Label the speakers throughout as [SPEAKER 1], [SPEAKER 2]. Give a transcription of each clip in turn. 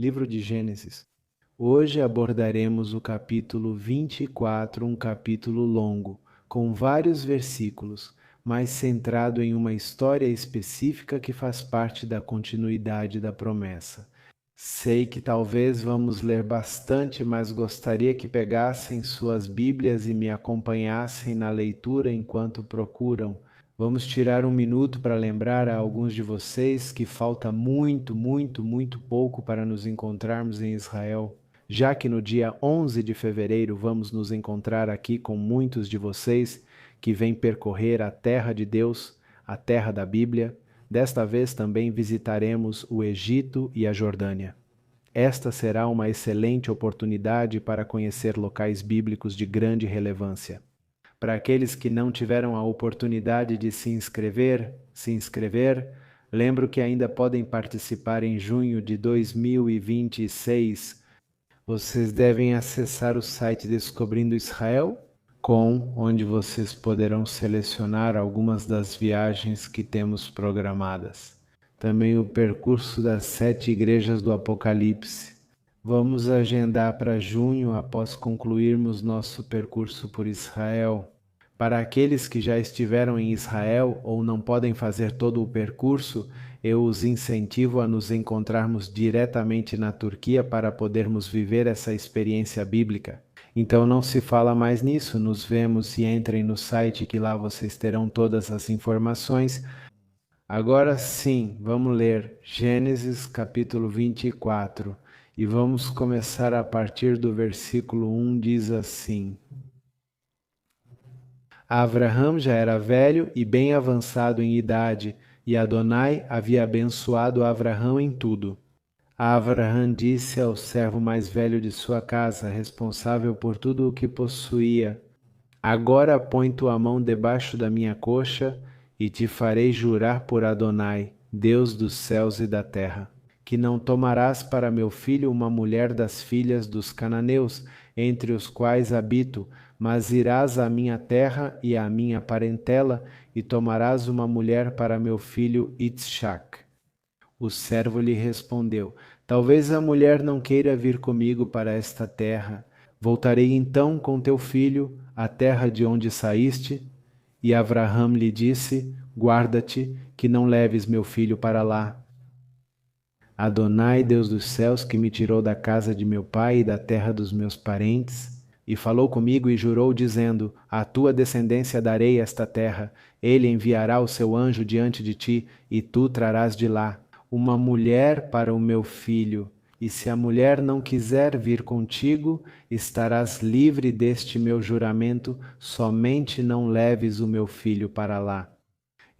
[SPEAKER 1] Livro de Gênesis. Hoje abordaremos o capítulo 24, um capítulo longo, com vários versículos, mas centrado em uma história específica que faz parte da continuidade da promessa. Sei que talvez vamos ler bastante, mas gostaria que pegassem suas Bíblias e me acompanhassem na leitura enquanto procuram. Vamos tirar um minuto para lembrar a alguns de vocês que falta muito pouco para nos encontrarmos em Israel. Já que no dia 11 de fevereiro vamos nos encontrar aqui com muitos de vocês que vêm percorrer a terra de Deus, a terra da Bíblia, desta vez também visitaremos o Egito e a Jordânia. Esta será uma excelente oportunidade para conhecer locais bíblicos de grande relevância. Para aqueles que não tiveram a oportunidade de se inscrever, lembro que ainda podem participar em junho de 2026. Vocês devem acessar o site Descobrindo Israel, onde vocês poderão selecionar algumas das viagens que temos programadas. Também o percurso das 7 igrejas do Apocalipse. Vamos agendar para junho, após concluirmos nosso percurso por Israel. Para aqueles que já estiveram em Israel ou não podem fazer todo o percurso, eu os incentivo a nos encontrarmos diretamente na Turquia para podermos viver essa experiência bíblica. Então não se fala mais nisso, nos vemos e entrem no site que lá vocês terão todas as informações. Agora sim, vamos ler Gênesis capítulo 24 e vamos começar a partir do versículo 1, diz assim: Avraham já era velho e bem avançado em idade, e Adonai havia abençoado Avraham em tudo. Avraham disse ao servo mais velho de sua casa, responsável por tudo o que possuía: Agora põe tua mão debaixo da minha coxa, e te farei jurar por Adonai, Deus dos céus e da terra, que não tomarás para meu filho uma mulher das filhas dos cananeus, entre os quais habito, mas irás à minha terra e à minha parentela, e tomarás uma mulher para meu filho Itzchak. O servo lhe respondeu: Talvez a mulher não queira vir comigo para esta terra. Voltarei então com teu filho à terra de onde saíste? E Avraham lhe disse: Guarda-te, que não leves meu filho para lá. Adonai, Deus dos céus, que me tirou da casa de meu pai e da terra dos meus parentes, e falou comigo e jurou, dizendo: À tua descendência darei esta terra. Ele enviará o seu anjo diante de ti, e tu trarás de lá uma mulher para o meu filho. E se a mulher não quiser vir contigo, estarás livre deste meu juramento, somente não leves o meu filho para lá.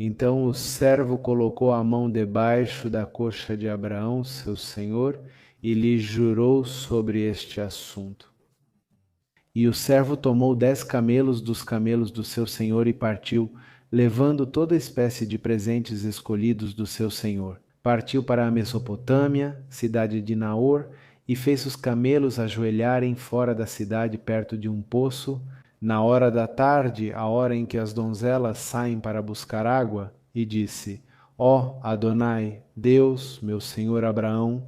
[SPEAKER 1] Então o servo colocou a mão debaixo da coxa de Abraão, seu senhor, e lhe jurou sobre este assunto. E o servo tomou 10 camelos dos camelos do seu senhor e partiu, levando toda espécie de presentes escolhidos do seu senhor. Partiu para a Mesopotâmia, cidade de Naor, e fez os camelos ajoelharem fora da cidade perto de um poço, na hora da tarde, a hora em que as donzelas saem para buscar água, e disse: Ó Adonai, Deus, meu senhor Abraão,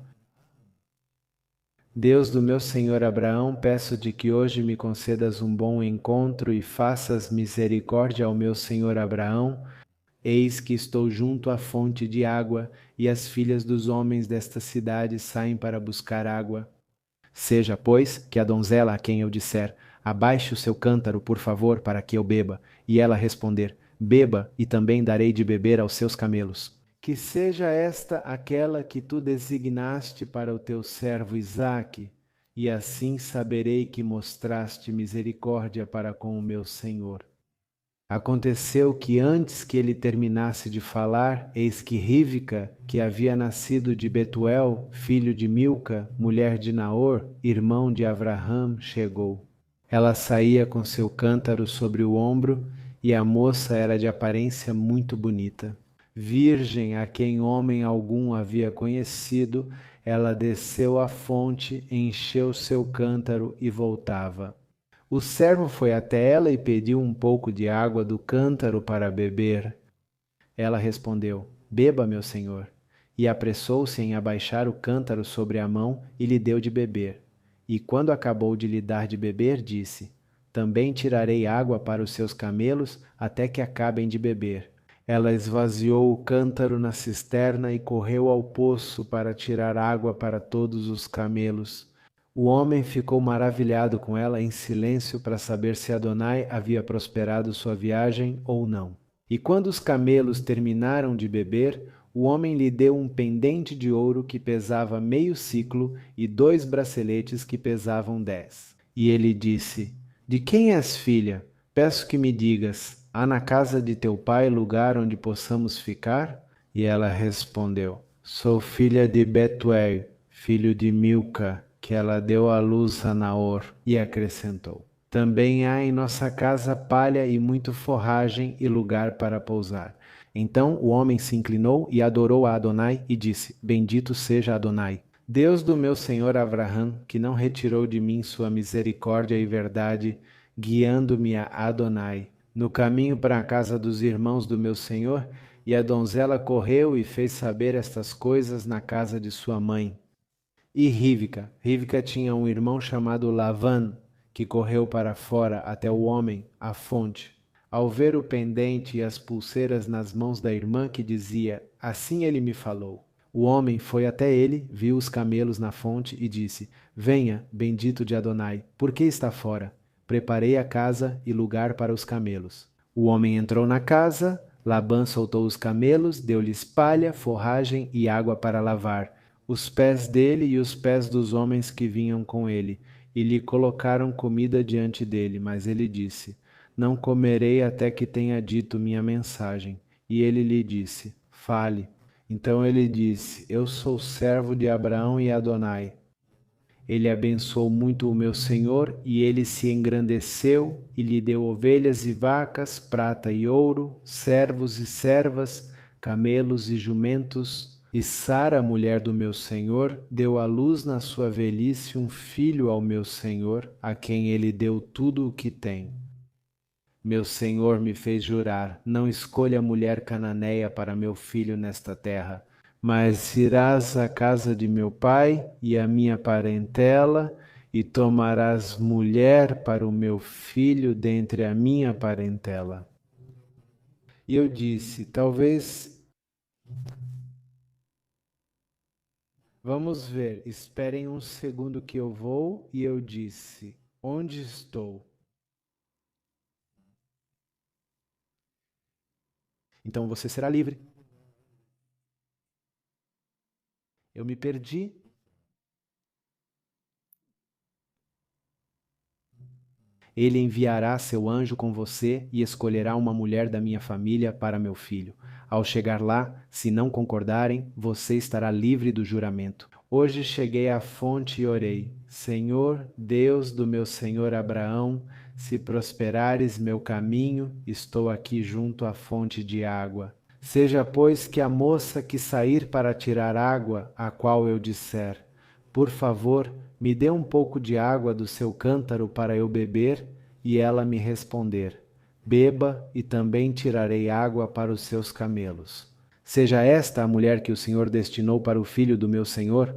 [SPEAKER 1] Deus do meu senhor Abraão, peço-te que hoje me concedas um bom encontro e faças misericórdia ao meu senhor Abraão. Eis que estou junto à fonte de água, e as filhas dos homens desta cidade saem para buscar água. Seja, pois, que a donzela a quem eu disser: Abaixe o seu cântaro, por favor, para que eu beba, e ela responder: Beba, e também darei de beber aos seus camelos. Que seja esta aquela que tu designaste para o teu servo Isaque, e assim saberei que mostraste misericórdia para com o meu senhor. Aconteceu que antes que ele terminasse de falar, eis que Rivca, que havia nascido de Betuel, filho de Milca, mulher de Naor, irmão de Avraham, chegou. Ela saía com seu cântaro sobre o ombro, e a moça era de aparência muito bonita. Virgem a quem homem algum havia conhecido, ela desceu à fonte, encheu seu cântaro e voltava. O servo foi até ela e pediu um pouco de água do cântaro para beber. Ela respondeu: Beba, meu senhor. e apressou-se em abaixar o cântaro sobre a mão e lhe deu de beber. E quando acabou de lhe dar de beber, disse: Também tirarei água para os seus camelos até que acabem de beber. Ela esvaziou o cântaro na cisterna e correu ao poço para tirar água para todos os camelos. O homem ficou maravilhado com ela em silêncio para saber se Adonai havia prosperado sua viagem ou não. E quando os camelos terminaram de beber, o homem lhe deu um pendente de ouro que pesava meio siclo e 2 braceletes que pesavam 10. E ele disse: De quem és filha? Peço que me digas: há na casa de teu pai lugar onde possamos ficar? E ela respondeu: Sou filha de Betuel, filho de Milca, que ela deu à luz a Naor. E acrescentou: Também há em nossa casa palha e muito forragem e lugar para pousar. Então o homem se inclinou e adorou a Adonai e disse: Bendito seja Adonai, Deus do meu senhor Abraham, que não retirou de mim sua misericórdia e verdade, guiando-me a Adonai no caminho para a casa dos irmãos do meu senhor. E a donzela correu e fez saber estas coisas na casa de sua mãe. E Rivca tinha um irmão chamado Lavã, que correu para fora até o homem, à fonte. Ao ver o pendente e as pulseiras nas mãos da irmã, que dizia: Assim ele me falou. O homem foi até ele, viu os camelos na fonte e disse: Venha, bendito de Adonai, por que está fora? Preparei a casa e lugar para os camelos. O homem entrou na casa, Labã soltou os camelos, deu-lhes palha, forragem e água para lavar os pés dele e os pés dos homens que vinham com ele, e lhe colocaram comida diante dele. Mas ele disse: Não comerei até que tenha dito minha mensagem. E ele lhe disse: Fale. Então ele disse: Eu sou servo de Abraão e Adonai. Ele abençoou muito o meu senhor, e ele se engrandeceu, e lhe deu ovelhas e vacas, prata e ouro, servos e servas, camelos e jumentos. E Sara, mulher do meu senhor, deu à luz na sua velhice um filho ao meu senhor, a quem ele deu tudo o que tem. Meu senhor me fez jurar: não escolha mulher cananeia para meu filho nesta terra, mas irás à casa de meu pai e à minha parentela, e tomarás mulher para o meu filho dentre a minha parentela. E eu disse: talvez. Vamos ver, esperem um segundo que eu vou. E eu disse: onde estou? Então você será livre. Eu me perdi. Ele enviará seu anjo com você e escolherá uma mulher da minha família para meu filho. Ao chegar lá, se não concordarem, você estará livre do juramento. Hoje cheguei à fonte e orei: Senhor, Deus do meu senhor Abraão, se prosperares meu caminho, estou aqui junto à fonte de água. Seja, pois, que a moça que sair para tirar água, a qual eu disser: por favor, me dê um pouco de água do seu cântaro para eu beber, e ela me responder: beba, e também tirarei água para os seus camelos. Seja esta a mulher que o Senhor destinou para o filho do meu senhor.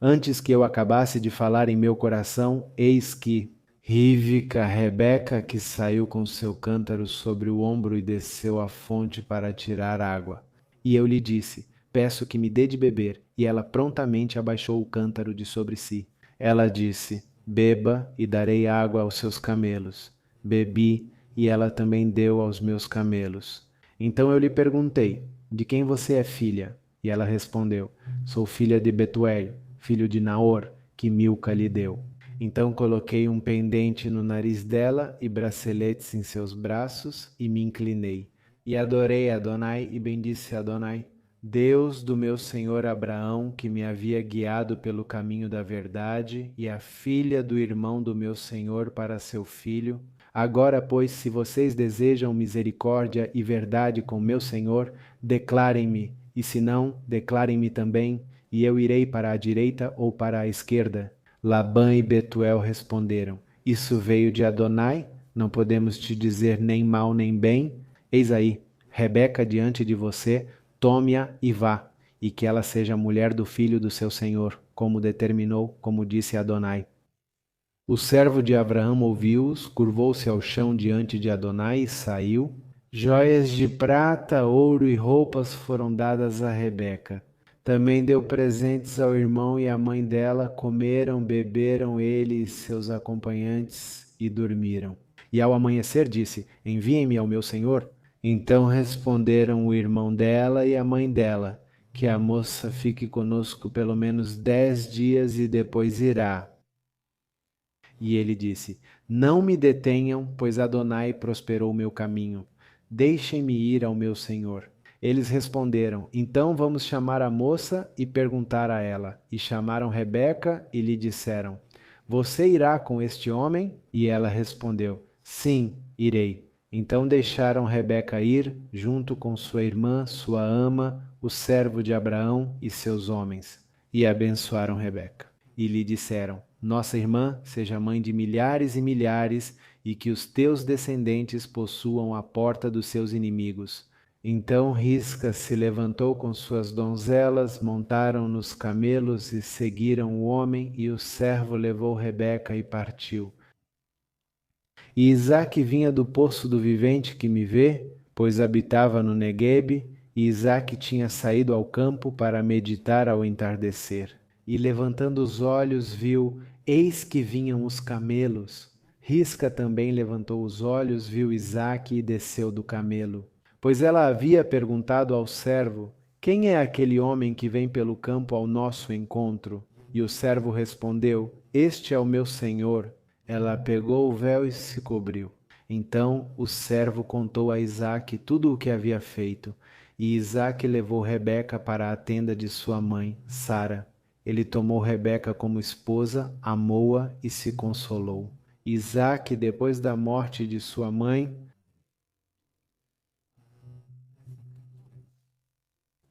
[SPEAKER 1] Antes que eu acabasse de falar em meu coração, eis que Rebeca, que saiu com seu cântaro sobre o ombro e desceu à fonte para tirar água. E eu lhe disse: peço que me dê de beber. E ela prontamente abaixou o cântaro de sobre si. Ela disse: beba, e darei água aos seus camelos. Bebi, e ela também deu aos meus camelos. Então eu lhe perguntei: de quem você é filha? E ela respondeu: sou filha de Betuel, filho de Naor, que Milca lhe deu. Então coloquei um pendente no nariz dela e braceletes em seus braços, e me inclinei. E adorei Adonai e bendisse Adonai, Deus do meu senhor Abraão, que me havia guiado pelo caminho da verdade, e a filha do irmão do meu senhor para seu filho. Agora, pois, se vocês desejam misericórdia e verdade com meu senhor, declarem-me, e se não, declarem-me também, e eu irei para a direita ou para a esquerda. Labã e Betuel responderam: isso veio de Adonai, não podemos te dizer nem mal nem bem. Eis aí, Rebeca diante de você, tome-a e vá. e que ela seja a mulher do filho do seu senhor, como determinou, como disse Adonai. O servo de Abraão ouviu-os, curvou-se ao chão diante de Adonai e saiu. Joias de prata, ouro e roupas foram dadas a Rebeca. Também deu presentes ao irmão e à mãe dela, comeram, beberam ele e seus acompanhantes e dormiram. E ao amanhecer disse: Enviem-me ao meu senhor. Então responderam o irmão dela e a mãe dela: Que a moça fique conosco pelo menos 10 dias e depois irá. E ele disse: Não me detenham, pois Adonai prosperou o meu caminho. Deixem-me ir ao meu senhor. Eles responderam: Então vamos chamar a moça e perguntar a ela. E chamaram Rebeca e lhe disseram: Você irá com este homem? E ela respondeu: Sim, irei. Então deixaram Rebeca ir, junto com sua irmã, sua ama, o servo de Abraão e seus homens. E abençoaram Rebeca. E lhe disseram: Nossa irmã seja mãe de milhares e milhares, e que os teus descendentes possuam a porta dos seus inimigos. Então Risca se levantou com suas donzelas, montaram nos camelos e seguiram o homem, e o servo levou Rebeca e partiu. E Isaque vinha do poço do vivente que me vê, pois habitava no Neguebe, e Isaque tinha saído ao campo para meditar ao entardecer. E levantando os olhos viu, eis que vinham os camelos. Risca também levantou os olhos, viu Isaque e desceu do camelo. Pois ela havia perguntado ao servo: Quem é aquele homem que vem pelo campo ao nosso encontro? E o servo respondeu: Este é o meu senhor. Ela pegou o véu e se cobriu. Então o servo contou a Isaque tudo o que havia feito. E Isaque levou Rebeca para a tenda de sua mãe, Sara. Ele tomou Rebeca como esposa, amou-a e se consolou. Isaque, depois da morte de sua mãe,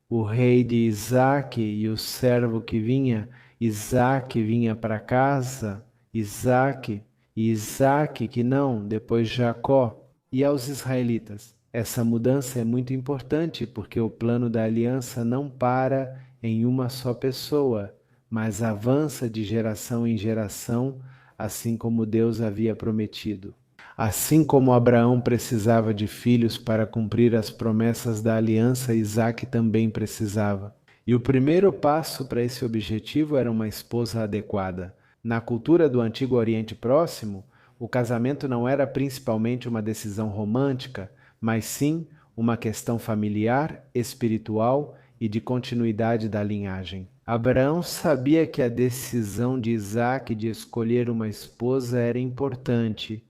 [SPEAKER 1] o rei de Isaque e o servo que vinha, Isaque vinha para casa, Isaque e Isaque que não, depois Jacó. E aos israelitas, essa mudança é muito importante porque o plano da aliança não para em uma só pessoa, mas avança de geração em geração, assim como Deus havia prometido. Assim como Abraão precisava de filhos para cumprir as promessas da aliança, Isaque também precisava. E o primeiro passo para esse objetivo era uma esposa adequada. Na cultura do Antigo Oriente Próximo, o casamento não era principalmente uma decisão romântica, mas sim uma questão familiar, espiritual e de continuidade da linhagem. Abraão sabia que a decisão de Isaque de escolher uma esposa era importante.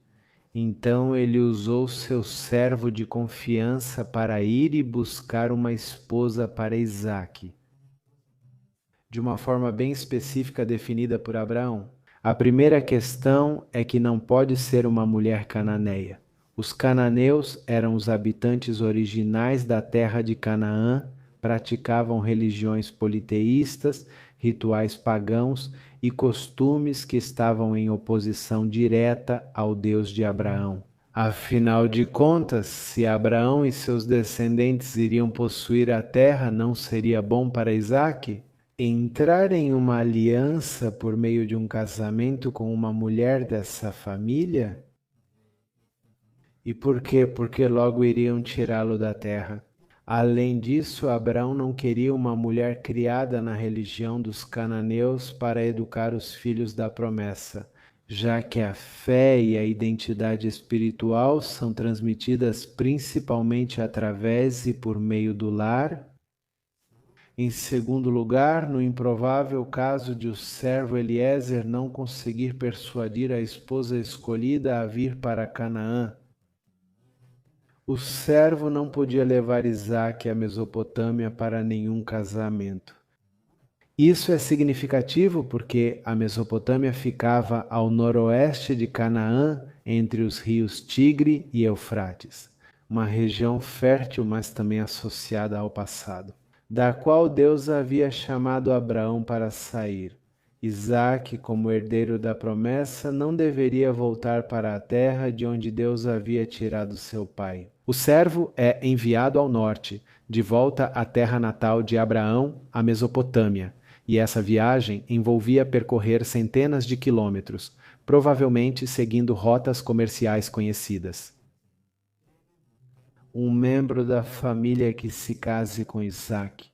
[SPEAKER 1] Então ele usou seu servo de confiança para ir e buscar uma esposa para Isaque, de uma forma bem específica definida por Abraão. A primeira questão é que não pode ser uma mulher cananeia. Os cananeus eram os habitantes originais da terra de Canaã, praticavam religiões politeístas, rituais pagãos e costumes que estavam em oposição direta ao Deus de Abraão. Afinal de contas, se Abraão e seus descendentes iriam possuir a terra, não seria bom para Isaque? Entrar em uma aliança por meio de um casamento com uma mulher dessa família? E por quê? Porque logo iriam tirá-lo da terra. Além disso, Abraão não queria uma mulher criada na religião dos cananeus para educar os filhos da promessa, já que a fé e a identidade espiritual são transmitidas principalmente através e por meio do lar. Em segundo lugar, no improvável caso de o servo Eliezer não conseguir persuadir a esposa escolhida a vir para Canaã, o servo não podia levar Isaque à Mesopotâmia para nenhum casamento. Isso é significativo porque a Mesopotâmia ficava ao noroeste de Canaã, entre os rios Tigre e Eufrates, uma região fértil, mas também associada ao passado, da qual Deus havia chamado Abraão para sair. Isaque, como herdeiro da promessa, não deveria voltar para a terra de onde Deus havia tirado seu pai. O servo é enviado ao norte, de volta à terra natal de Abraão, a Mesopotâmia, e essa viagem envolvia percorrer centenas de quilômetros, provavelmente seguindo rotas comerciais conhecidas. Um membro da família que se case com Isaque.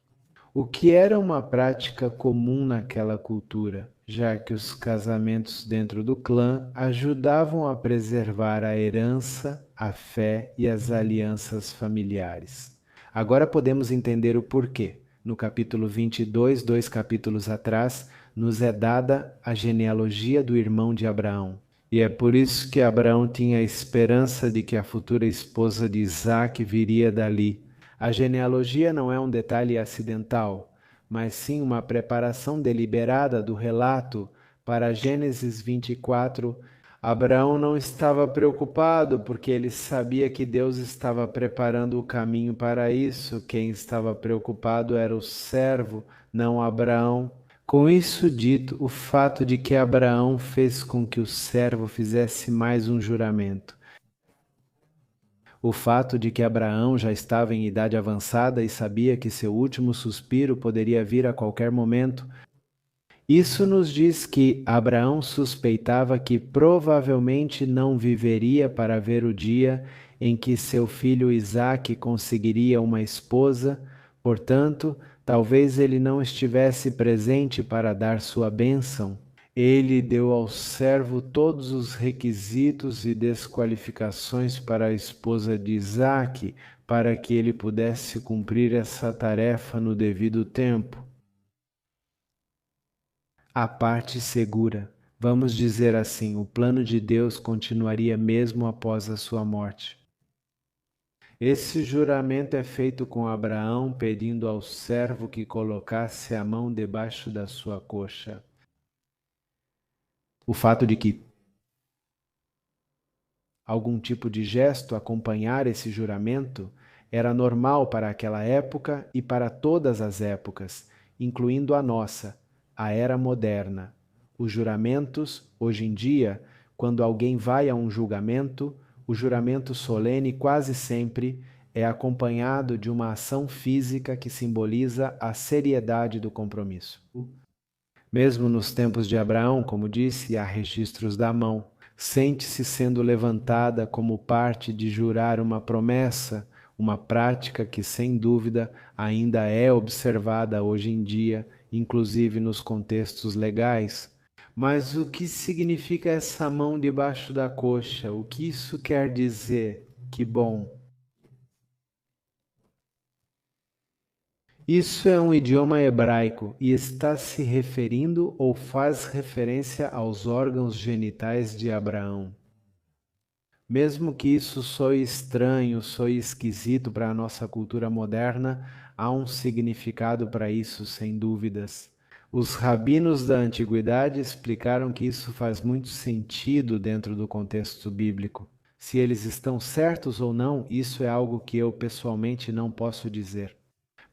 [SPEAKER 1] O que era uma prática comum naquela cultura, já que os casamentos dentro do clã ajudavam a preservar a herança, a fé e as alianças familiares. Agora podemos entender o porquê. No capítulo 22, 2 capítulos atrás, nos é dada a genealogia do irmão de Abraão. E é por isso que Abraão tinha a esperança de que a futura esposa de Isaque viria dali. A genealogia não é um detalhe acidental, mas sim uma preparação deliberada do relato para Gênesis 24. Abraão não estava preocupado porque ele sabia que Deus estava preparando o caminho para isso. Quem estava preocupado era o servo, não Abraão. Com isso dito, o fato de que Abraão fez com que o servo fizesse mais um juramento. O fato de que Abraão já estava em idade avançada e sabia que seu último suspiro poderia vir a qualquer momento, isso nos diz que Abraão suspeitava que provavelmente não viveria para ver o dia em que seu filho Isaque conseguiria uma esposa, portanto, talvez ele não estivesse presente para dar sua bênção. Ele deu ao servo todos os requisitos e desqualificações para a esposa de Isaque, para que ele pudesse cumprir essa tarefa no devido tempo. A parte segura. Vamos dizer assim, o plano de Deus continuaria mesmo após a sua morte. Esse juramento é feito com Abraão pedindo ao servo que colocasse a mão debaixo da sua coxa. O fato de que algum tipo de gesto acompanhar esse juramento era normal para aquela época e para todas as épocas, incluindo a nossa, a era moderna. Os juramentos, hoje em dia, quando alguém vai a um julgamento, o juramento solene quase sempre é acompanhado de uma ação física que simboliza a seriedade do compromisso. Mesmo nos tempos de Abraão, como disse, há registros da mão. Sente-se sendo levantada como parte de jurar uma promessa, uma prática que, sem dúvida, ainda é observada hoje em dia, inclusive nos contextos legais. Mas o que significa essa mão debaixo da coxa? O que isso quer dizer? Que bom! Isso é um idioma hebraico e está se referindo ou faz referência aos órgãos genitais de Abraão. Mesmo que isso soe estranho, soe esquisito para a nossa cultura moderna, há um significado para isso, sem dúvidas. Os rabinos da antiguidade explicaram que isso faz muito sentido dentro do contexto bíblico. Se eles estão certos ou não, isso é algo que eu pessoalmente não posso dizer.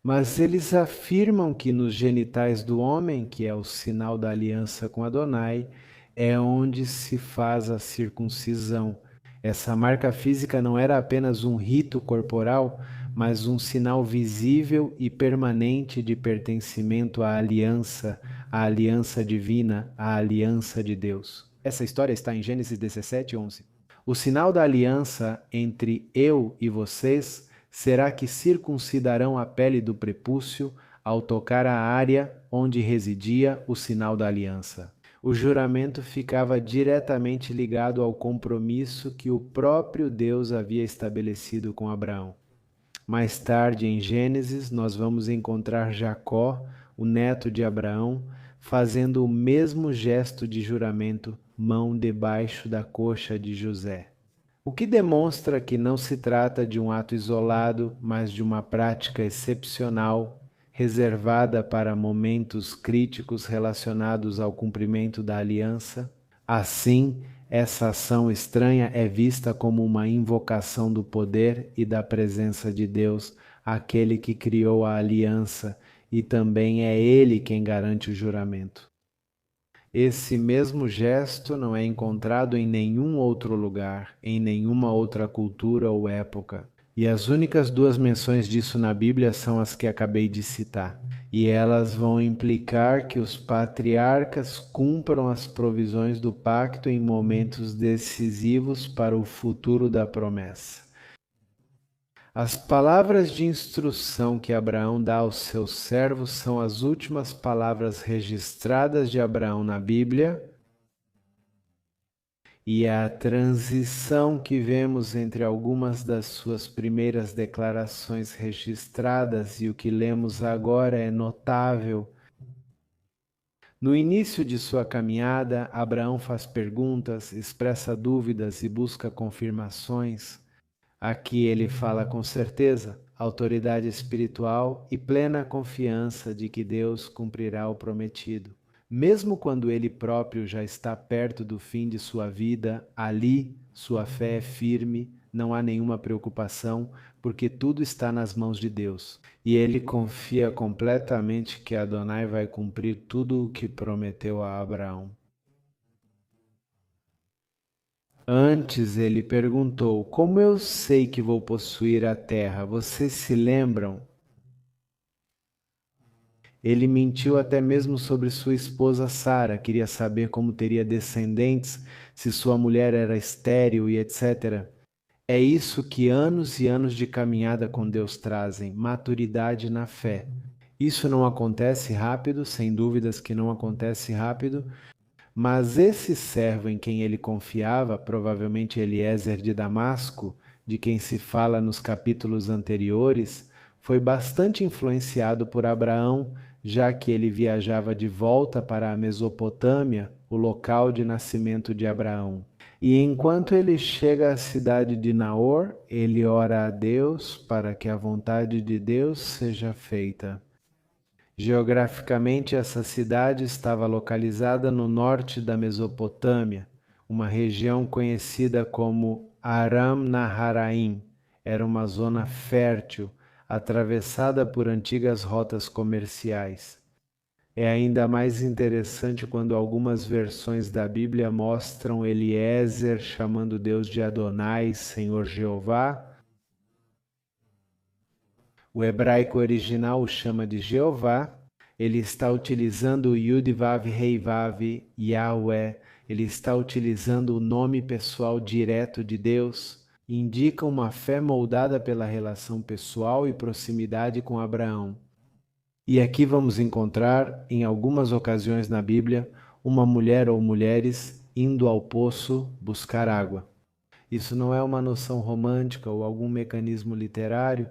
[SPEAKER 1] Mas eles afirmam que nos genitais do homem, que é o sinal da aliança com Adonai, é onde se faz a circuncisão. Essa marca física não era apenas um rito corporal, mas um sinal visível e permanente de pertencimento à aliança divina, à aliança de Deus. Essa história está em Gênesis 17, 11. O sinal da aliança entre eu e vocês será que circuncidarão a pele do prepúcio ao tocar a área onde residia o sinal da aliança. O juramento ficava diretamente ligado ao compromisso que o próprio Deus havia estabelecido com Abraão. Mais tarde, em Gênesis, nós vamos encontrar Jacó, o neto de Abraão, fazendo o mesmo gesto de juramento, mão debaixo da coxa de José. O que demonstra que não se trata de um ato isolado, mas de uma prática excepcional, reservada para momentos críticos relacionados ao cumprimento da aliança. Assim, essa ação estranha é vista como uma invocação do poder e da presença de Deus, aquele que criou a aliança, e também é Ele quem garante o juramento. Esse mesmo gesto não é encontrado em nenhum outro lugar, em nenhuma outra cultura ou época. E as únicas duas menções disso na Bíblia são as que acabei de citar. E elas vão implicar que os patriarcas cumpram as provisões do pacto em momentos decisivos para o futuro da promessa. As palavras de instrução que Abraão dá aos seus servos são as últimas palavras registradas de Abraão na Bíblia, e a transição que vemos entre algumas das suas primeiras declarações registradas e o que lemos agora é notável. No início de sua caminhada, Abraão faz perguntas, expressa dúvidas e busca confirmações. Aqui ele fala com certeza, autoridade espiritual e plena confiança de que Deus cumprirá o prometido. Mesmo quando ele próprio já está perto do fim de sua vida, ali sua fé é firme, não há nenhuma preocupação, porque tudo está nas mãos de Deus. E ele confia completamente que Adonai vai cumprir tudo o que prometeu a Abraão. Antes ele perguntou: Como eu sei que vou possuir a terra? Vocês se lembram? Ele mentiu até mesmo sobre sua esposa Sara, queria saber como teria descendentes, se sua mulher era estéril e etc. É isso que anos e anos de caminhada com Deus trazem, maturidade na fé. Isso não acontece rápido, sem dúvidas que não acontece rápido, mas esse servo em quem ele confiava, provavelmente Eliezer de Damasco, de quem se fala nos capítulos anteriores, foi bastante influenciado por Abraão, já que ele viajava de volta para a Mesopotâmia, o local de nascimento de Abraão. E enquanto ele chega à cidade de Naor, ele ora a Deus para que a vontade de Deus seja feita. Geograficamente, essa cidade estava localizada no norte da Mesopotâmia, uma região conhecida como Aram Naharaim. Era uma zona fértil, atravessada por antigas rotas comerciais. É ainda mais interessante quando algumas versões da Bíblia mostram Eliezer chamando Deus de Adonai, Senhor Jeová. O hebraico original o chama de Jeová. Ele está utilizando o Yud Vav Hei Vav Yahweh. Ele está utilizando o nome pessoal direto de Deus. Indica uma fé moldada pela relação pessoal e proximidade com Abraão. E aqui vamos encontrar, em algumas ocasiões na Bíblia, uma mulher ou mulheres indo ao poço buscar água. Isso não é uma noção romântica ou algum mecanismo literário.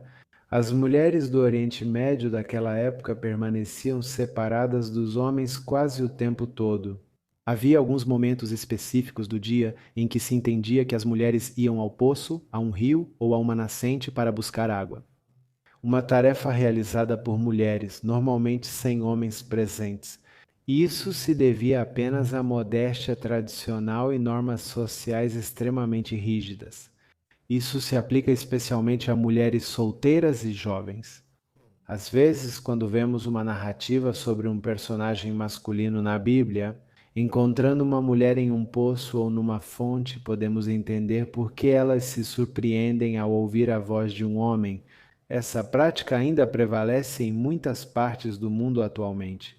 [SPEAKER 1] As mulheres do Oriente Médio daquela época permaneciam separadas dos homens quase o tempo todo. Havia alguns momentos específicos do dia em que se entendia que as mulheres iam ao poço, a um rio ou a uma nascente para buscar água. Uma tarefa realizada por mulheres, normalmente sem homens presentes. Isso se devia apenas à modéstia tradicional e normas sociais extremamente rígidas. Isso se aplica especialmente a mulheres solteiras e jovens. Às vezes, quando vemos uma narrativa sobre um personagem masculino na Bíblia, encontrando uma mulher em um poço ou numa fonte, podemos entender por que elas se surpreendem ao ouvir a voz de um homem. Essa prática ainda prevalece em muitas partes do mundo atualmente.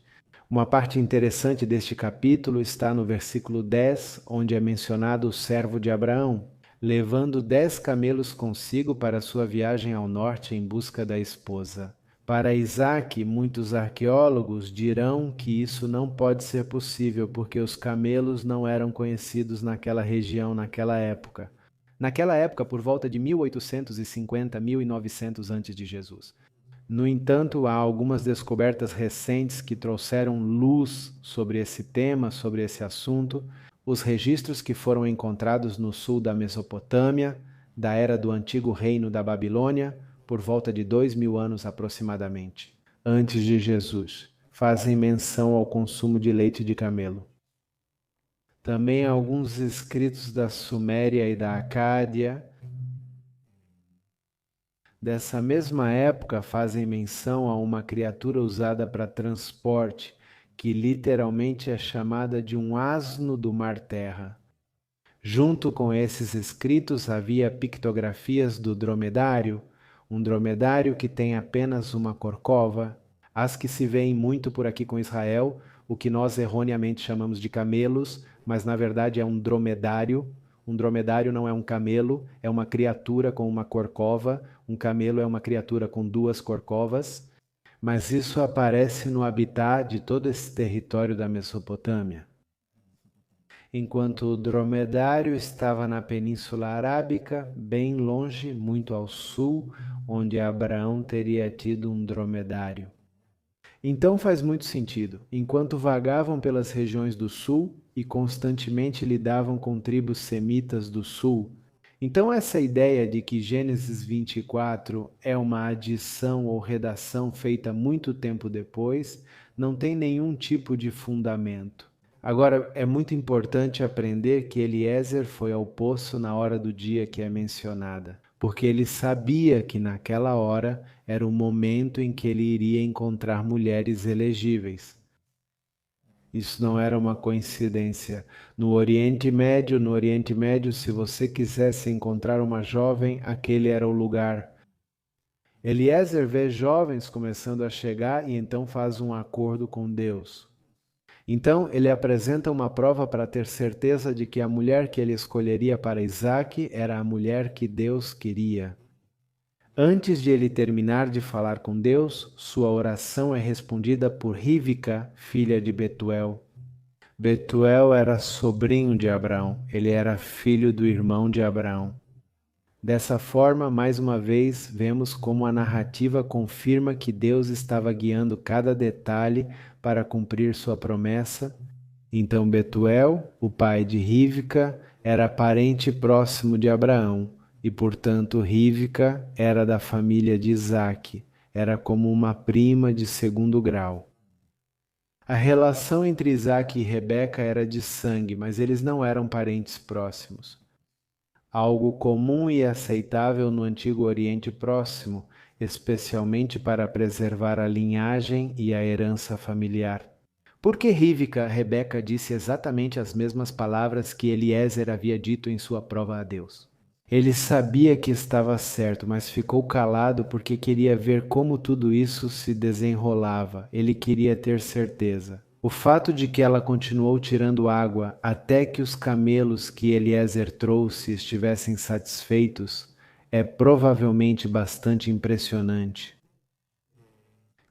[SPEAKER 1] Uma parte interessante deste capítulo está no versículo 10, onde é mencionado o servo de Abraão, levando 10 camelos consigo para sua viagem ao norte em busca da esposa. Para Isaac, muitos arqueólogos dirão que isso não pode ser possível porque os camelos não eram conhecidos naquela região naquela época. Naquela época, por volta de 1850, 1900 a.C. No entanto, há algumas descobertas recentes que trouxeram luz sobre esse tema, sobre esse assunto. Os registros que foram encontrados no sul da Mesopotâmia, da era do antigo reino da Babilônia, por volta de 2000 anos aproximadamente, antes de Jesus, fazem menção ao consumo de leite de camelo. Também alguns escritos da Suméria e da Acádia dessa mesma época fazem menção a uma criatura usada para transporte, que literalmente é chamada de um asno do mar-terra. Junto com esses escritos havia pictografias do dromedário, um dromedário que tem apenas uma corcova, as que se veem muito por aqui com Israel, o que nós erroneamente chamamos de camelos, mas na verdade é um dromedário. Um dromedário não é um camelo, é uma criatura com uma corcova. Um camelo é uma criatura com duas corcovas, mas isso aparece no habitat de todo esse território da Mesopotâmia. Enquanto o dromedário estava na Península Arábica, bem longe, muito ao sul, onde Abraão teria tido um dromedário. Então faz muito sentido. Enquanto vagavam pelas regiões do sul e constantemente lidavam com tribos semitas do sul, então essa ideia de que Gênesis 24 é uma adição ou redação feita muito tempo depois não tem nenhum tipo de fundamento. Agora, é muito importante aprender que Eliezer foi ao poço na hora do dia que é mencionada, porque ele sabia que naquela hora era o momento em que ele iria encontrar mulheres elegíveis. Isso não era uma coincidência. No Oriente Médio, se você quisesse encontrar uma jovem, aquele era o lugar. Eliezer vê jovens começando a chegar e então faz um acordo com Deus. Então, ele apresenta uma prova para ter certeza de que a mulher que ele escolheria para Isaque era a mulher que Deus queria. Antes de ele terminar de falar com Deus, sua oração é respondida por Rívika, filha de Betuel. Betuel era sobrinho de Abraão, ele era filho do irmão de Abraão. Dessa forma, mais uma vez, vemos como a narrativa confirma que Deus estava guiando cada detalhe para cumprir sua promessa. Então Betuel, o pai de Rívika, era parente próximo de Abraão, e portanto Rívika era da família de Isaque, era como uma prima de segundo grau. A relação entre Isaque e Rebeca era de sangue, mas eles não eram parentes próximos. Algo comum e aceitável no Antigo Oriente Próximo, especialmente para preservar a linhagem e a herança familiar. Por que Rebeca disse exatamente as mesmas palavras que Eliezer havia dito em sua prova a Deus? Ele sabia que estava certo, mas ficou calado porque queria ver como tudo isso se desenrolava. Ele queria ter certeza. O fato de que ela continuou tirando água até que os camelos que Eliezer trouxe estivessem satisfeitos é provavelmente bastante impressionante.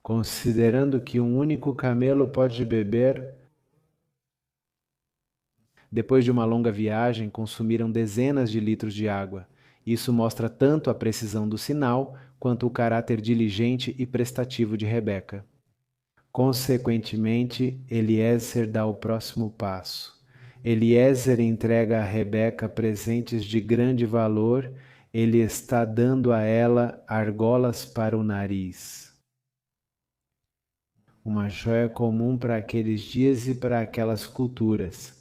[SPEAKER 1] Considerando que um único camelo pode beber, depois de uma longa viagem, consumiram dezenas de litros de água. Isso mostra tanto a precisão do sinal quanto o caráter diligente e prestativo de Rebeca. Consequentemente, Eliezer dá o próximo passo. Eliezer entrega a Rebeca presentes de grande valor, ele está dando a ela argolas para o nariz. Uma joia comum para aqueles dias e para aquelas culturas.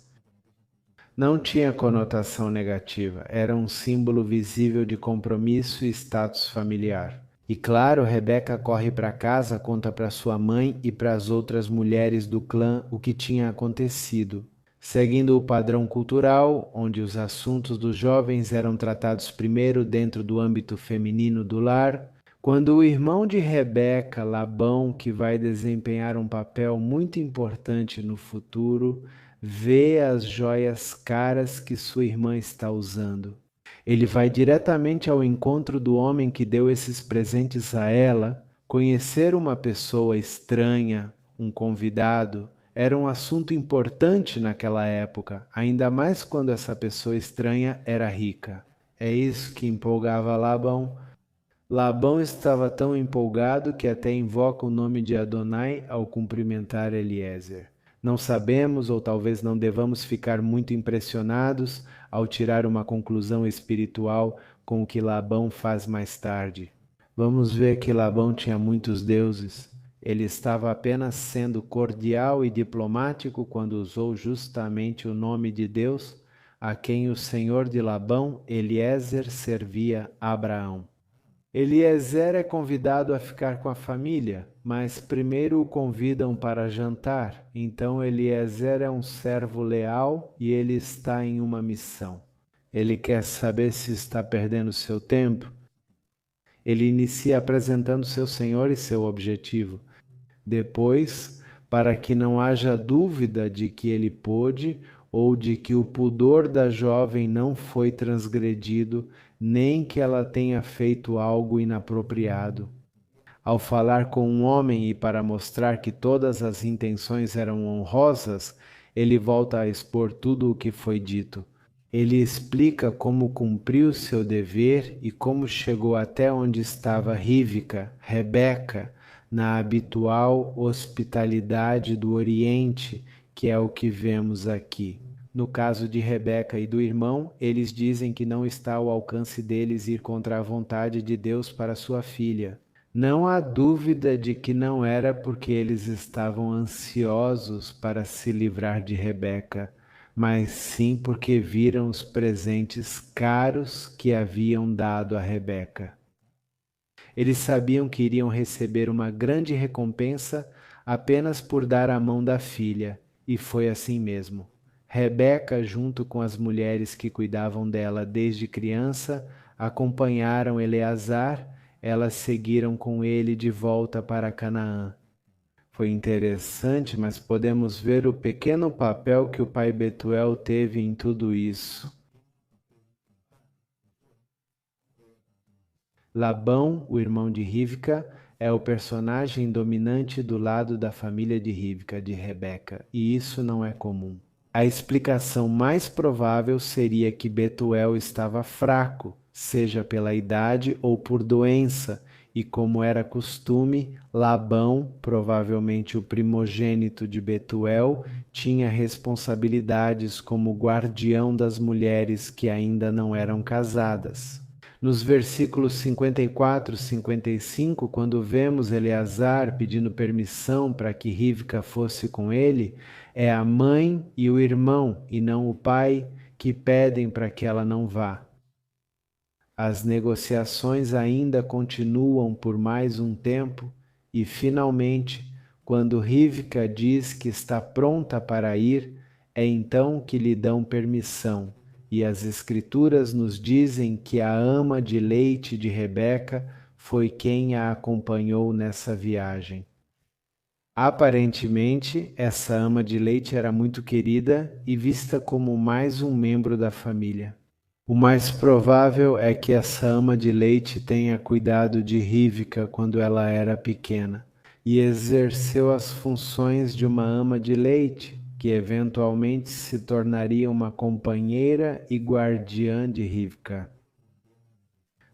[SPEAKER 1] Não tinha conotação negativa, era um símbolo visível de compromisso e status familiar. E claro, Rebeca corre para casa, conta para sua mãe e para as outras mulheres do clã o que tinha acontecido. Seguindo o padrão cultural, onde os assuntos dos jovens eram tratados primeiro dentro do âmbito feminino do lar, quando o irmão de Rebeca, Labão, que vai desempenhar um papel muito importante no futuro, vê as joias caras que sua irmã está usando. Ele vai diretamente ao encontro do homem que deu esses presentes a ela. Conhecer uma pessoa estranha, um convidado, era um assunto importante naquela época, ainda mais quando essa pessoa estranha era rica. É isso que empolgava Labão. Labão estava tão empolgado que até invoca o nome de Adonai ao cumprimentar Eliezer. Não sabemos, ou talvez não devamos ficar muito impressionados ao tirar uma conclusão espiritual com o que Labão faz mais tarde. Vamos ver que Labão tinha muitos deuses. Ele estava apenas sendo cordial e diplomático quando usou justamente o nome de Deus, a quem o senhor de Labão, Eliezer, servia Abraão. Eliezer é convidado a ficar com a família, mas primeiro o convidam para jantar. Então Eliezer é um servo leal e ele está em uma missão. Ele quer saber se está perdendo seu tempo. Ele inicia apresentando seu senhor e seu objetivo. Depois, para que não haja dúvida de que ele pôde ou de que o pudor da jovem não foi transgredido, nem que ela tenha feito algo inapropriado. Ao falar com um homem e para mostrar que todas as intenções eram honrosas, ele volta a expor tudo o que foi dito. Ele explica como cumpriu seu dever e como chegou até onde estava Rívika, Rebeca, na habitual hospitalidade do Oriente, que é o que vemos aqui. No caso de Rebeca e do irmão, eles dizem que não está ao alcance deles ir contra a vontade de Deus para sua filha. Não há dúvida de que não era porque eles estavam ansiosos para se livrar de Rebeca, mas sim porque viram os presentes caros que haviam dado a Rebeca. Eles sabiam que iriam receber uma grande recompensa apenas por dar a mão da filha, e foi assim mesmo. Rebeca, junto com as mulheres que cuidavam dela desde criança, acompanharam Eleazar. Elas seguiram com ele de volta para Canaã. Foi interessante, mas podemos ver o pequeno papel que o pai Betuel teve em tudo isso. Labão, o irmão de Rivca, é o personagem dominante do lado da família de Rivca, de Rebeca, e isso não é comum. A explicação mais provável seria que Betuel estava fraco, seja pela idade ou por doença, e como era costume, Labão, provavelmente o primogênito de Betuel, tinha responsabilidades como guardião das mulheres que ainda não eram casadas. Nos versículos 54 e 55, quando vemos Eleazar pedindo permissão para que Rivca fosse com ele, é a mãe e o irmão, e não o pai, que pedem para que ela não vá. As negociações ainda continuam por mais um tempo e, finalmente, quando Rivca diz que está pronta para ir, é então que lhe dão permissão. E as Escrituras nos dizem que a ama de leite de Rebeca foi quem a acompanhou nessa viagem. Aparentemente, essa ama de leite era muito querida e vista como mais um membro da família. O mais provável é que essa ama de leite tenha cuidado de Rivka quando ela era pequena e exerceu as funções de uma ama de leite, que eventualmente se tornaria uma companheira e guardiã de Rivka.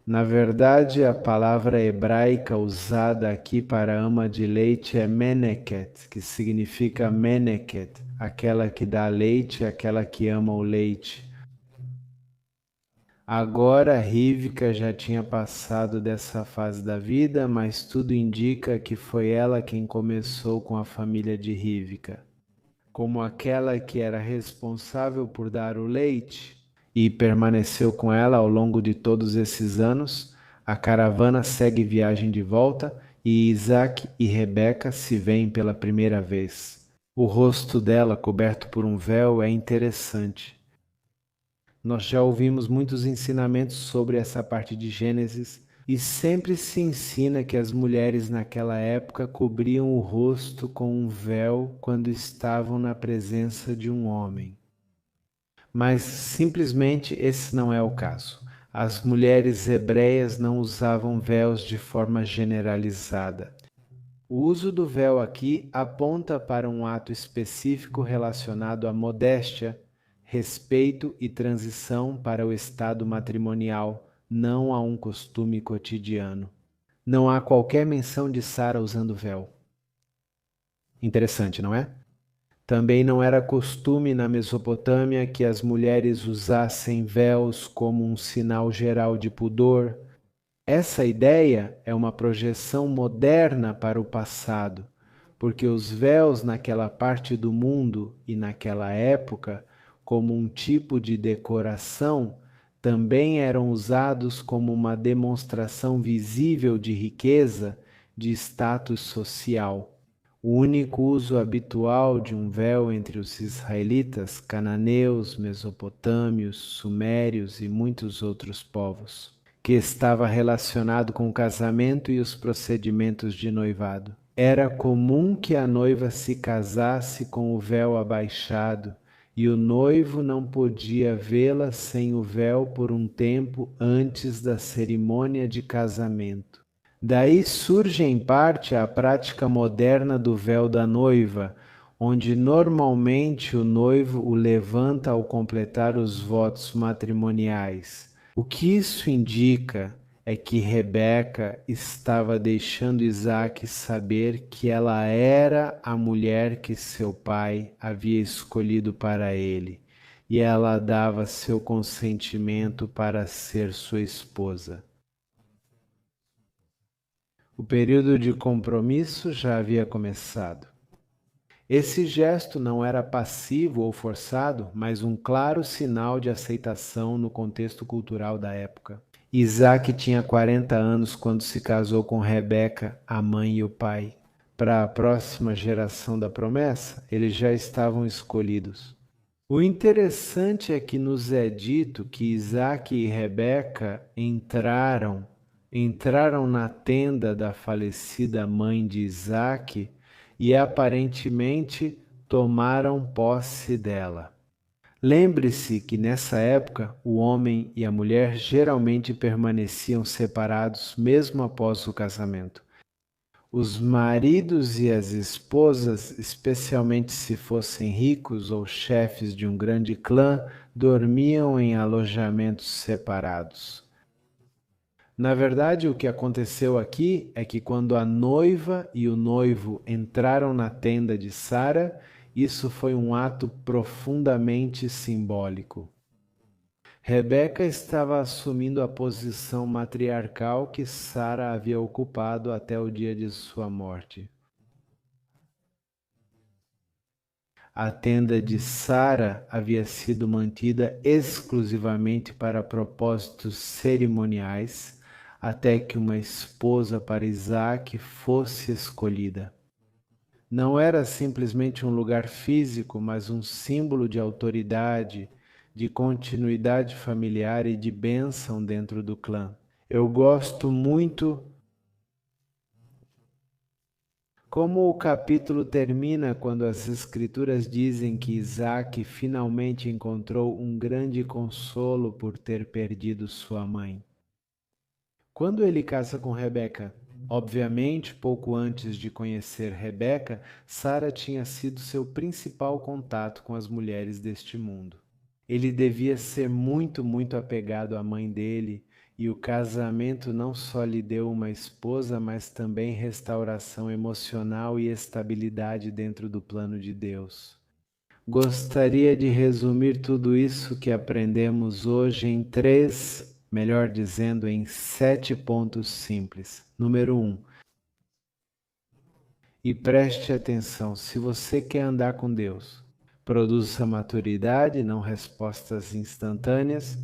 [SPEAKER 1] Na verdade, a palavra hebraica usada aqui para ama de leite é meneket, que significa meneket, aquela que dá leite, aquela que ama o leite. Agora Rivka já tinha passado dessa fase da vida, mas tudo indica que foi ela quem começou com a família de Rivka. Como aquela que era responsável por dar o leite e permaneceu com ela ao longo de todos esses anos, a caravana segue viagem de volta e Isaac e Rebeca se veem pela primeira vez. O rosto dela, coberto por um véu, é interessante. Nós já ouvimos muitos ensinamentos sobre essa parte de Gênesis e sempre se ensina que as mulheres naquela época cobriam o rosto com um véu quando estavam na presença de um homem. Mas simplesmente esse não é o caso. As mulheres hebreias não usavam véus de forma generalizada. O uso do véu aqui aponta para um ato específico relacionado à modéstia, respeito e transição para o estado matrimonial, não a um costume cotidiano. Não há qualquer menção de Sara usando véu. Interessante, não é? Também não era costume na Mesopotâmia que as mulheres usassem véus como um sinal geral de pudor. Essa ideia é uma projeção moderna para o passado, porque os véus naquela parte do mundo e naquela época, como um tipo de decoração, também eram usados como uma demonstração visível de riqueza, de status social. O único uso habitual de um véu entre os israelitas, cananeus, mesopotâmios, sumérios e muitos outros povos, que estava relacionado com o casamento e os procedimentos de noivado. Era comum que a noiva se casasse com o véu abaixado, e o noivo não podia vê-la sem o véu por um tempo antes da cerimônia de casamento. Daí surge em parte a prática moderna do véu da noiva, onde normalmente o noivo o levanta ao completar os votos matrimoniais. O que isso indica é que Rebeca estava deixando Isaque saber que ela era a mulher que seu pai havia escolhido para ele, e ela dava seu consentimento para ser sua esposa. O período de compromisso já havia começado. Esse gesto não era passivo ou forçado, mas um claro sinal de aceitação no contexto cultural da época. Isaac tinha 40 anos quando se casou com Rebeca, a mãe e o pai. Para a próxima geração da promessa, eles já estavam escolhidos. O interessante é que nos é dito que Isaac e Rebeca entraram na tenda da falecida mãe de Isaque e aparentemente tomaram posse dela. Lembre-se que nessa época o homem e a mulher geralmente permaneciam separados mesmo após o casamento. Os maridos e as esposas, especialmente se fossem ricos ou chefes de um grande clã, dormiam em alojamentos separados. Na verdade, o que aconteceu aqui é que quando a noiva e o noivo entraram na tenda de Sara, isso foi um ato profundamente simbólico. Rebeca estava assumindo a posição matriarcal que Sara havia ocupado até o dia de sua morte. A tenda de Sara havia sido mantida exclusivamente para propósitos cerimoniais, até que uma esposa para Isaque fosse escolhida. Não era simplesmente um lugar físico, mas um símbolo de autoridade, de continuidade familiar e de bênção dentro do clã. Eu gosto muito como o capítulo termina quando as escrituras dizem que Isaque finalmente encontrou um grande consolo por ter perdido sua mãe. Quando ele casa com Rebeca, obviamente, pouco antes de conhecer Rebeca, Sara tinha sido seu principal contato com as mulheres deste mundo. Ele devia ser muito apegado à mãe dele, e o casamento não só lhe deu uma esposa, mas também restauração emocional e estabilidade dentro do plano de Deus. Gostaria de resumir tudo isso que aprendemos hoje em melhor dizendo, em 7 pontos simples. Número 1. E preste atenção, se você quer andar com Deus, produza maturidade, não respostas instantâneas.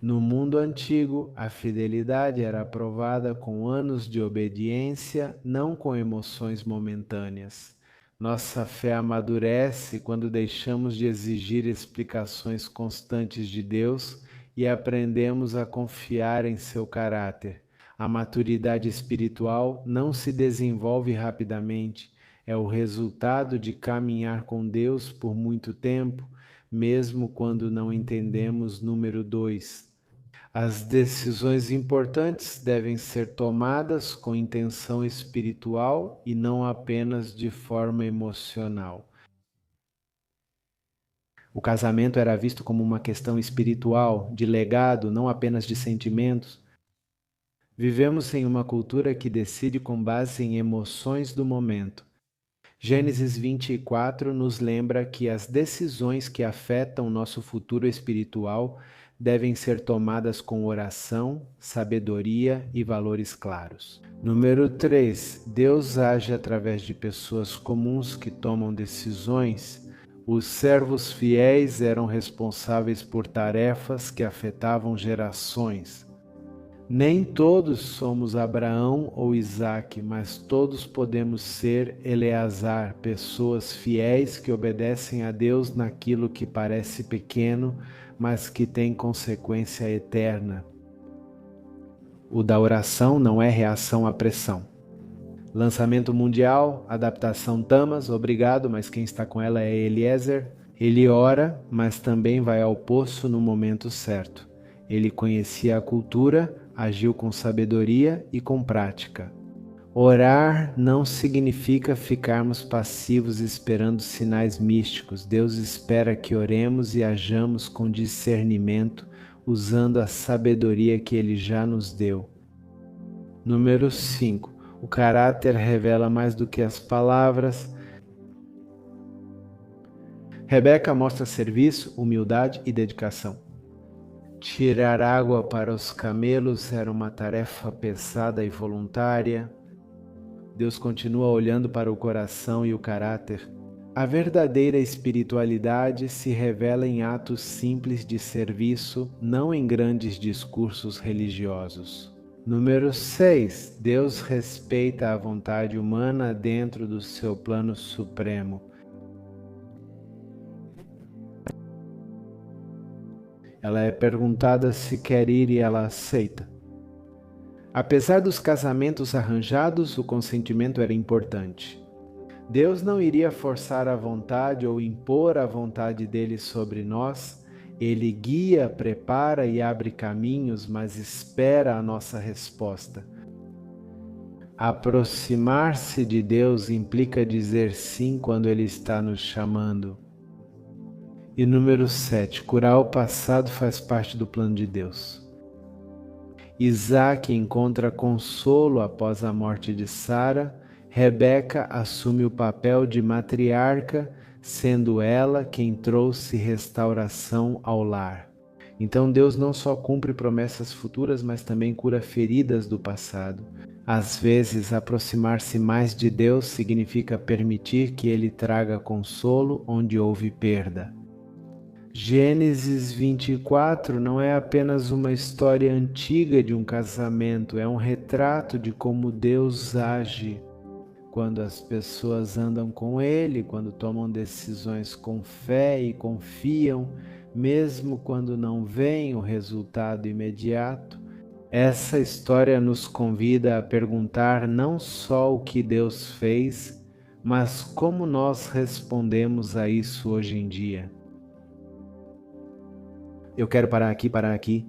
[SPEAKER 1] No mundo antigo, a fidelidade era provada com anos de obediência, não com emoções momentâneas. Nossa fé amadurece quando deixamos de exigir explicações constantes de Deus e aprendemos a confiar em seu caráter. A maturidade espiritual não se desenvolve rapidamente, é o resultado de caminhar com Deus por muito tempo, mesmo quando não entendemos. Número 2. As decisões importantes devem ser tomadas com intenção espiritual e não apenas de forma emocional. O casamento era visto como uma questão espiritual, de legado, não apenas de sentimentos. Vivemos em uma cultura que decide com base em emoções do momento. Gênesis 24 nos lembra que as decisões que afetam nosso futuro espiritual devem ser tomadas com oração, sabedoria e valores claros. Número 3. Deus age através de pessoas comuns que tomam decisões. Os servos fiéis eram responsáveis por tarefas que afetavam gerações. Nem todos somos Abraão ou Isaque, mas todos podemos ser Eleazar, pessoas fiéis que obedecem a Deus naquilo que parece pequeno, mas que tem consequência eterna. O da oração não é reação à pressão. Lançamento mundial, adaptação Tamas, obrigado, mas quem está com ela é Eliezer. Ele ora, mas também vai ao poço no momento certo. Ele conhecia a cultura, agiu com sabedoria e com prática. Orar não significa ficarmos passivos esperando sinais místicos. Deus espera que oremos e hajamos com discernimento, usando a sabedoria que Ele já nos deu. Número 5. O caráter revela mais do que as palavras. Rebeca mostra serviço, humildade e dedicação. Tirar água para os camelos era uma tarefa pesada e voluntária. Deus continua olhando para o coração e o caráter. A verdadeira espiritualidade se revela em atos simples de serviço, não em grandes discursos religiosos. Número 6. Deus respeita a vontade humana dentro do seu plano supremo. Ela é perguntada se quer ir e ela aceita. Apesar dos casamentos arranjados, o consentimento era importante. Deus não iria forçar a vontade ou impor a vontade dele sobre nós. Ele guia, prepara e abre caminhos, mas espera a nossa resposta. Aproximar-se de Deus implica dizer sim quando Ele está nos chamando. E número 7, curar o passado faz parte do plano de Deus. Isaque encontra consolo após a morte de Sara. Rebeca assume o papel de matriarca, sendo ela quem trouxe restauração ao lar. Então Deus não só cumpre promessas futuras, mas também cura feridas do passado. Às vezes, aproximar-se mais de Deus significa permitir que Ele traga consolo onde houve perda. Gênesis 24 não é apenas uma história antiga de um casamento, é um retrato de como Deus age quando as pessoas andam com Ele, quando tomam decisões com fé e confiam, mesmo quando não veem o resultado imediato. Essa história nos convida a perguntar não só o que Deus fez, mas como nós respondemos a isso hoje em dia. Eu quero parar aqui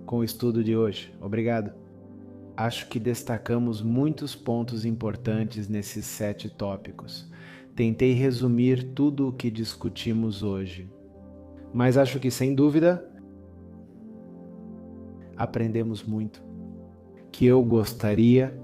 [SPEAKER 1] com o estudo de hoje. Obrigado. Acho que destacamos muitos pontos importantes nesses 7 tópicos. Tentei resumir tudo o que discutimos hoje. Mas acho que, sem dúvida, aprendemos muito. Que eu gostaria.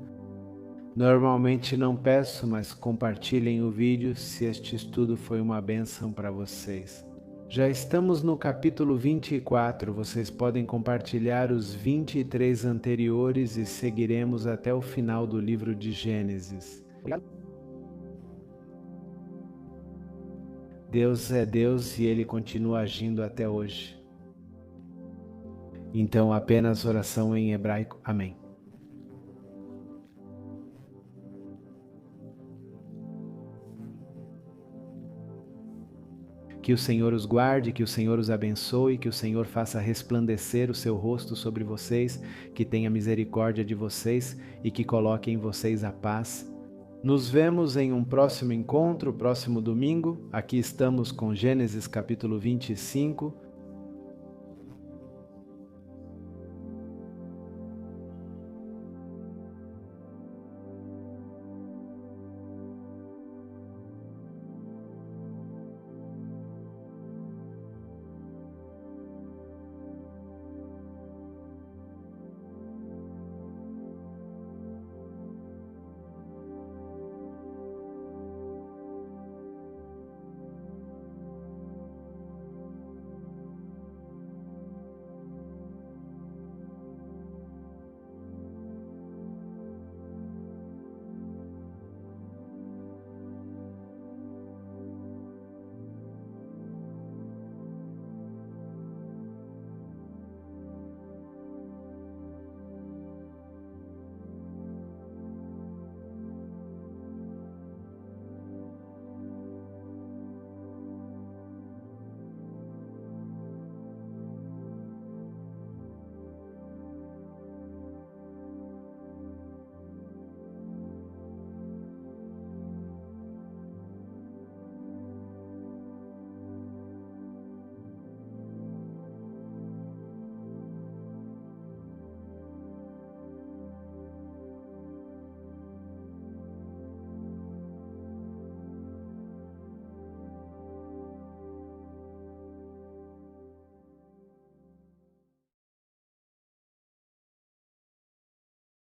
[SPEAKER 1] Normalmente não peço, mas compartilhem o vídeo se este estudo foi uma bênção para vocês. Já estamos no capítulo 24, vocês podem compartilhar os 23 anteriores e seguiremos até o final do livro de Gênesis. Deus é Deus e Ele continua agindo até hoje. Então apenas oração em hebraico. Amém. Que o Senhor os guarde, que o Senhor os abençoe, que o Senhor faça resplandecer o seu rosto sobre vocês, que tenha misericórdia de vocês e que coloque em vocês a paz. Nos vemos em um próximo encontro, próximo domingo. Aqui estamos com Gênesis capítulo 25.